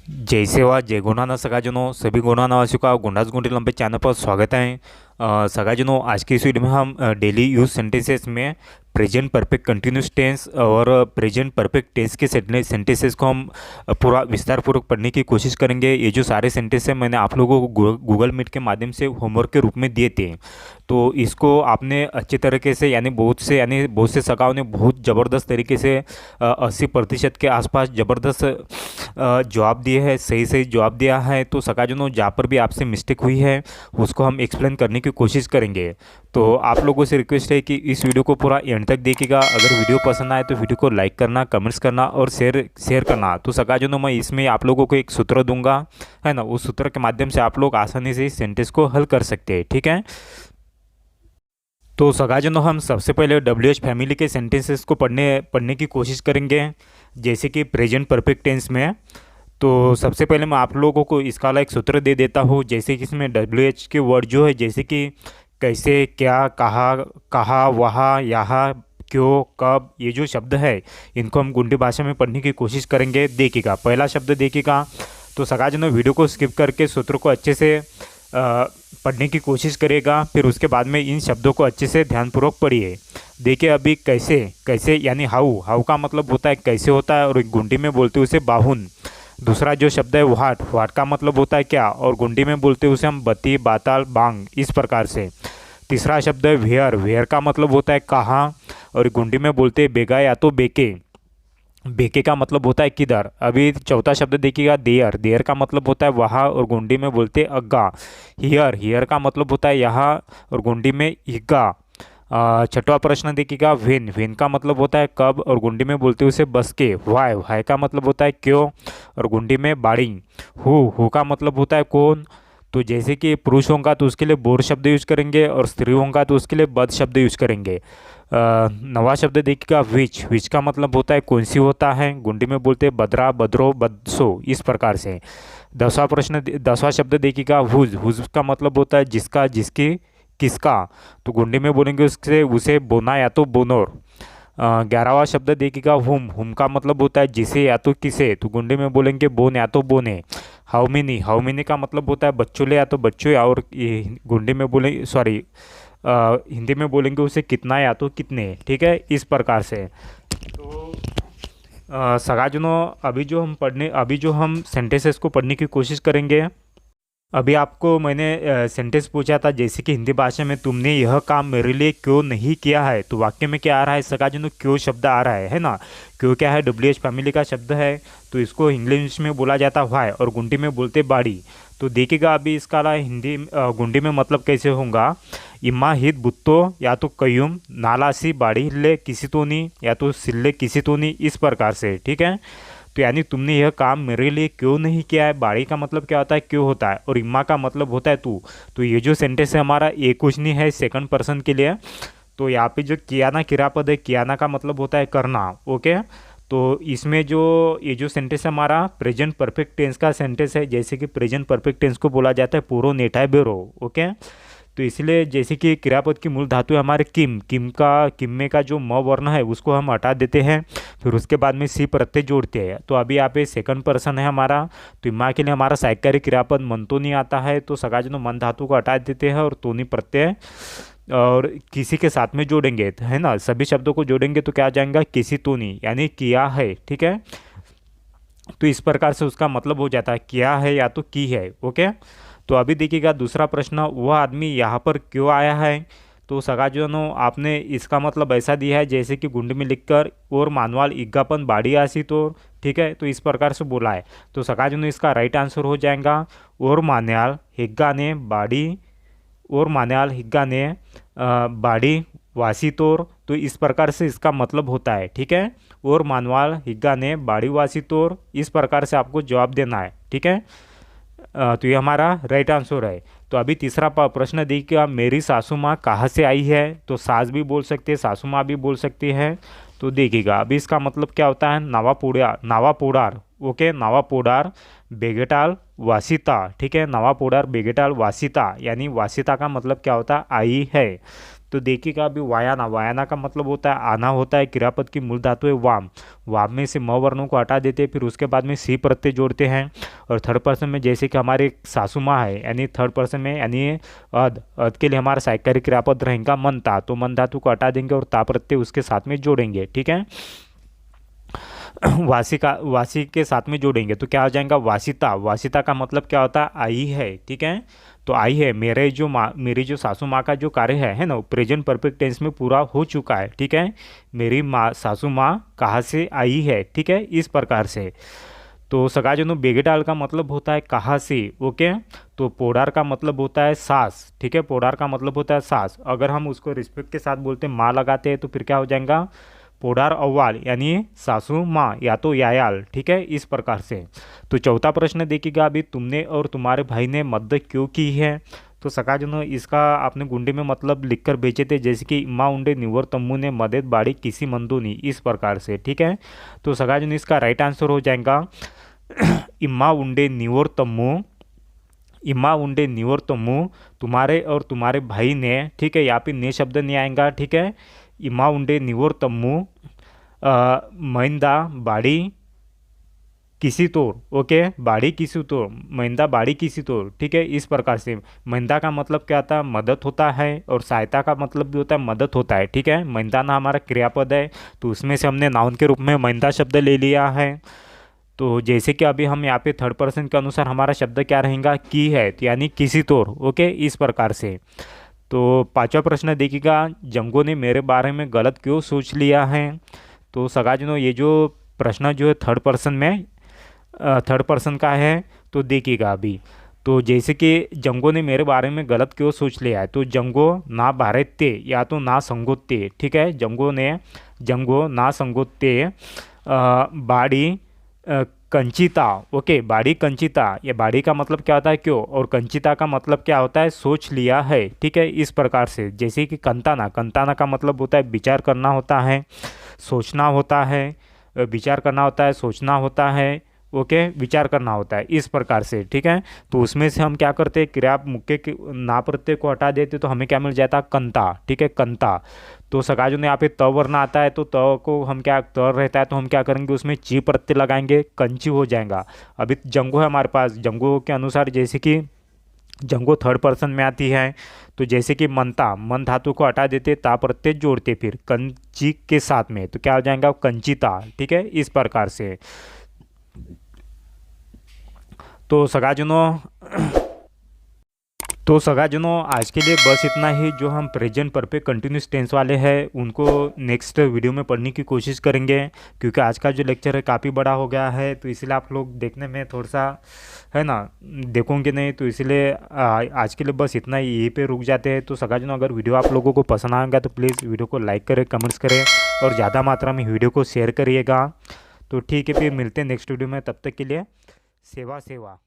जय सेवा जय गुणाना सगाजनों सभी गुणानावासियों का गुंडास गुंडी लंबे चैनल पर स्वागत है। सगाजनों आज की इस वीडियो में हम डेली यूज सेंटेंसेस में प्रेजेंट परफेक्ट कंटिन्यूस टेंस और प्रेजेंट परफेक्ट टेंस के सेंटेंसेस को हम पूरा विस्तार पूर्वक पढ़ने की कोशिश करेंगे। ये जो सारे सेंटेंस हैं मैंने आप लोगों को गूगल मीट के माध्यम से होमवर्क के रूप में दिए थे, तो इसको आपने अच्छे तरीके से यानी बहुत से सगाओं ने बहुत ज़बरदस्त तरीके से 80% के आसपास ज़बरदस्त जवाब दिए हैं, सही सही जवाब दिया है। तो सगाजनों जहाँ पर भी आपसे मिस्टेक हुई है उसको हम एक्सप्लेन करने की कोशिश करेंगे। तो आप लोगों से रिक्वेस्ट है कि इस वीडियो को पूरा एंड तक देखिएगा। अगर वीडियो पसंद आए तो वीडियो को लाइक करना, कमेंट्स करना और शेयर करना। तो सगाजनों मैं इसमें आप लोगों को एक सूत्र दूंगा, है ना, उस सूत्र के माध्यम से आप लोग आसानी से इस सेंटेंस को हल कर सकते हैं। ठीक है, तो सगाजनों हम सबसे पहले WH फैमिली के सेंटेंसेस को पढ़ने की कोशिश करेंगे, जैसे कि प्रेजेंट परफेक्ट टेंस में। तो सबसे पहले मैं आप लोगों को इसका वाला एक सूत्र दे देता हूँ, जैसे कि इसमें WH के वर्ड जो है, जैसे कि कैसे, क्या, कहा, कहा, वहाँ, यहाँ, क्यों, कब, ये जो शब्द है इनको हम गुंडी भाषा में पढ़ने की कोशिश करेंगे। देखिएगा पहला शब्द देखिएगा। तो सगाजनों वीडियो को स्किप करके सूत्र को अच्छे से पढ़ने की कोशिश करेगा, फिर उसके बाद में इन शब्दों को अच्छे से ध्यानपूर्वक पढ़िए। देखिए अभी कैसे, कैसे यानी हाउ, हाउ का मतलब होता है कैसे होता है, और गुंडी में बोलते हैं उसे बाहुन। दूसरा जो शब्द है व्हाट, व्हाट का मतलब होता है क्या, और गुंडी में बोलते हैं उसे हम बत्ती, बाताल, बांग, इस प्रकार से। तीसरा शब्द है वेयर, वेयर का मतलब होता है कहाँ, और गुंडी में बोलते हैं बेगा या तो बेके, बेके का मतलब होता है किधर। अभी चौथा शब्द देखिएगा देयर, देयर का मतलब होता है वहाँ, और गुंडी में बोलते हैं अग्गा। हियर, हियर का मतलब होता है यहाँ, और गुंडी में इग्गा। छठवां प्रश्न देखिएगा वेन, वेन का मतलब होता है कब, और गुंडी में बोलते हैं उसे बस के। वाई, वाई का मतलब होता है क्यों, और गुंडी में बाड़ी। हु का मतलब होता है कौन। तो जैसे कि पुरुष होगा तो उसके लिए बोर शब्द यूज करेंगे, और स्त्री होगा तो उसके लिए बद शब्द यूज करेंगे। नवा शब्द देखिएगा विच, विच का मतलब होता है कौन सी होता है, गुंडी में बोलते हैं बदरा, बदरो, बदसो, इस प्रकार से। दसवां शब्द देखिएगा हुज, हुज का मतलब होता है जिसका, जिसकी, किसका, तो गुंडी में बोलेंगे उससे उसे बोना या तो बोनोर। 11वां शब्द देखिएगा हुम का मतलब होता है जिसे या तो किसे, तो गुंडी में बोलेंगे बोन या तो बोने। हाउ मेनी, हाउ मेनी का मतलब होता है बच्चों या तो बच्चों, और गुंडी में बोले सॉरी हिंदी में बोलेंगे उसे कितना या तो कितने। ठीक है, इस प्रकार से। तो सगाजनों अभी जो हम सेंटेंसेस को पढ़ने की कोशिश करेंगे। अभी आपको मैंने सेंटेंस पूछा था, जैसे कि हिंदी भाषा में तुमने यह काम मेरे लिए क्यों नहीं किया है, तो वाक्य में क्या आ रहा है सगाजनों, क्यों शब्द आ रहा है ना। क्यों क्या है, WH फैमिली का शब्द है, तो इसको इंग्लिश में बोला जाता है व्हाई, और गुंडी में बोलते बाड़ी। तो देखिएगा अभी इसका हिंदी गुंडी में मतलब कैसे होगा। इम्मा हित बुत्तो या तो कयुम, नालासी बाड़ी हिल्ले किसी तो नहीं, या तो सिल्ले किसी तो नहीं, इस प्रकार से। ठीक है, तो यानी तुमने यह काम मेरे लिए क्यों नहीं किया है। बाड़ी का मतलब क्या होता है, क्यों होता है, और इम्मा का मतलब होता है तू। तो ये जो सेंटेंस है हमारा एक क्वेश्चनी है सेकंड पर्सन के लिए। तो यहाँ पे जो कियाना क्रियापद है, कियाना का मतलब होता है करना। ओके, तो इसमें जो ये जो सेंटेंस है हमारा प्रेजेंट परफेक्ट टेंस का सेंटेंस है, जैसे कि प्रेजेंट परफेक्ट टेंस को बोला जाता है पूरो नेटाय बेरो। ओके, तो इसलिए जैसे कि क्रियापद की मूल धातु है हमारे किम, किम में का जो म वर्ण है उसको हम हटा देते हैं, फिर उसके बाद में सी प्रत्यय जोड़ते हैं। तो अभी यहाँ पे सेकंड पर्सन है हमारा, तो इमा के लिए हमारा साहित्यकारी क्रियापद मन तो नहीं आता है, तो सगाजनों मन धातु को हटा देते हैं और तोनी प्रत्यय और किसी के साथ में जोड़ेंगे, है ना, सभी शब्दों को जोड़ेंगे तो क्या आ जाएगा, किसी तो नहीं यानी किया है। ठीक है, तो इस प्रकार से उसका मतलब हो जाता है किया है या तो की है। ओके, तो अभी देखिएगा दूसरा प्रश्न, वह आदमी यहाँ पर क्यों आया है। तो सगाजनों आपने इसका मतलब ऐसा दिया है जैसे कि गुंड में लिखकर और मानवाल इग्गापन बाड़ी आसी तो। ठीक है, तो इस प्रकार से बोला है, तो सगाजनों इसका राइट आंसर हो जाएगा और मान्याल हिग्गा ने बाड़ी, और मान्याल हिग्गा ने बाड़ी वासी तोर। तो इस प्रकार से इसका मतलब होता है। ठीक है, और मानवाल हिग्गा ने बाड़ी वासी तोर, इस प्रकार से आपको जवाब देना है। ठीक है, तो ये हमारा राइट आंसर है। तो अभी तीसरा प्रश्न देखिए, मेरी सासू माँ कहाँ से आई है। तो सास भी बोल सकते हैं, सासू माँ भी बोल सकती है। तो देखिएगा अभी इसका मतलब क्या होता है, नावापोडार। ओके, नावापोडार बेगेटाल वासिता। ठीक है, नावापोडार बेगेटाल वासिता, यानी वासिता का मतलब क्या होता है, आई है। तो देखिएगा अभी वायाना, वायाना का मतलब होता है आना होता है, क्रियापद की मूल धातु है वाम, वाम में से म वर्णों को हटा देते हैं, फिर उसके बाद में सी प्रत्यय जोड़ते हैं। और थर्ड पर्सन में जैसे कि हमारे सासू माँ है, यानी थर्ड पर्सन में यानी अद, अद के लिए हमारा सहायकारी क्रियापद रहेगा मनता, तो मन धातु को हटा देंगे और ता प्रत्यय उसके साथ में जोड़ेंगे, ठीक है। वासी के साथ में जोड़ेंगे तो क्या हो जाएगा वासिता, वासिता का मतलब क्या होता है आई है, ठीक है। तो आई है, मेरी जो सासू माँ का जो कार्य है ना, प्रेजेंट परफेक्ट टेंस में पूरा हो चुका है, ठीक है। मेरी माँ सासू माँ कहाँ से आई है, ठीक है, इस प्रकार से। तो सगाजनो बेगेटाल का मतलब होता है कहाँ से, ओके। तो पोडार का मतलब होता है सास, ठीक है, पोडार का मतलब होता है सास। अगर हम उसको रिस्पेक्ट के साथ बोलते हैं माँ लगाते हैं तो फिर क्या हो जाएगा पोडार अव्वाल, यानी सासू माँ या तो यायाल, ठीक है, इस प्रकार से। तो चौथा प्रश्न देखिएगा अभी, तुमने और तुम्हारे भाई ने मदद क्यों की है। तो सकाजनो इसका आपने गुंडे में मतलब लिखकर भेजे थे, जैसे कि इम्मा उंडे निवर तम्मू ने मदद बाड़ी किसी मंदोनी, इस प्रकार से, ठीक है। तो सकाजनो इसका राइट आंसर हो जाएगा इम्मा उंडे निवर तम्मू, इम्मा उंडे निवर तम्मू, तुम्हारे और तुम्हारे भाई ने, ठीक है, यहाँ पे ने शब्द नहीं आएगा, ठीक है। इम्मा उंडे निवर तम्मू मैंदा बाड़ी किसी तोड़, ओके, बाड़ी किसी तोड़, मैंदा बाड़ी किसी तोड़, ठीक है, इस प्रकार से। मैंदा का मतलब क्या होता है मदद होता है, और सहायता का मतलब भी होता है मदद होता है, ठीक है। मैंदा ना हमारा क्रियापद है, तो उसमें से हमने नाउन के रूप में मैंदा शब्द ले लिया है। तो जैसे कि अभी हम यहाँ पे थर्ड पर्सन के अनुसार हमारा शब्द क्या रहेगा की है, तो यानी किसी तौर, ओके, इस प्रकार से। तो पांचवा प्रश्न देखिएगा, जंगो ने मेरे बारे में गलत क्यों सोच लिया है। तो सगाजनो ये जो प्रश्न जो है थर्ड पर्सन का है, तो देखिएगा अभी। तो जैसे कि जंगो ने मेरे बारे में गलत क्यों सोच लिया है, तो जंगो ना भारते या तो ना संगोते, ठीक है। जंगो ना संगोते बाड़ी कंचिता, ओके, बाड़ी कंचिता, ये बाड़ी का मतलब क्या होता है क्यों, और कंचिता का मतलब क्या होता है सोच लिया है, ठीक है, इस प्रकार से। जैसे कि कंताना, कंताना का मतलब होता है विचार करना होता है, सोचना होता है, विचार करना होता है, सोचना होता है, ओके, विचार करना होता है, इस प्रकार से, ठीक है। तो उसमें से हम क्या करते हैं क्रिया मुख्य के ना प्रत्यय को हटा देते तो हमें क्या मिल जाता कंता, ठीक है, कंता। तो सगाजो ने यहाँ पे त वर्ण आता है, तो त को हम क्या त रहता है तो हम क्या करेंगे उसमें ची प्रत्यय लगाएंगे, कंची हो जाएगा। अभी जंगो है हमारे पास, जंगो के अनुसार जैसे कि जंगो थर्ड पर्सन में आती है, तो जैसे कि मनता, मन धातु को हटा देते ता प्रत्यय जोड़ते फिर कंची के साथ में, तो क्या हो जाएगा कंचिता, ठीक है, इस प्रकार से। तो सगाजनों आज के लिए बस इतना ही। जो हम प्रेजेंट परफेक्ट कंटिन्यूस टेंस वाले हैं उनको नेक्स्ट वीडियो में पढ़ने की कोशिश करेंगे, क्योंकि आज का जो लेक्चर है काफ़ी बड़ा हो गया है, तो इसलिए आप लोग देखने में थोड़ा सा है ना देखोगे नहीं, तो इसलिए आज के लिए बस इतना ही, यहीं पे रुक जाते हैं। तो सगाजनों अगर वीडियो आप लोगों को पसंद आएगा तो प्लीज़ वीडियो को लाइक करें, कमेंट्स करें और ज़्यादा मात्रा में वीडियो को शेयर करिएगा। तो ठीक है, फिर मिलते हैं नेक्स्ट वीडियो में, तब तक के लिए सेवा सेवा।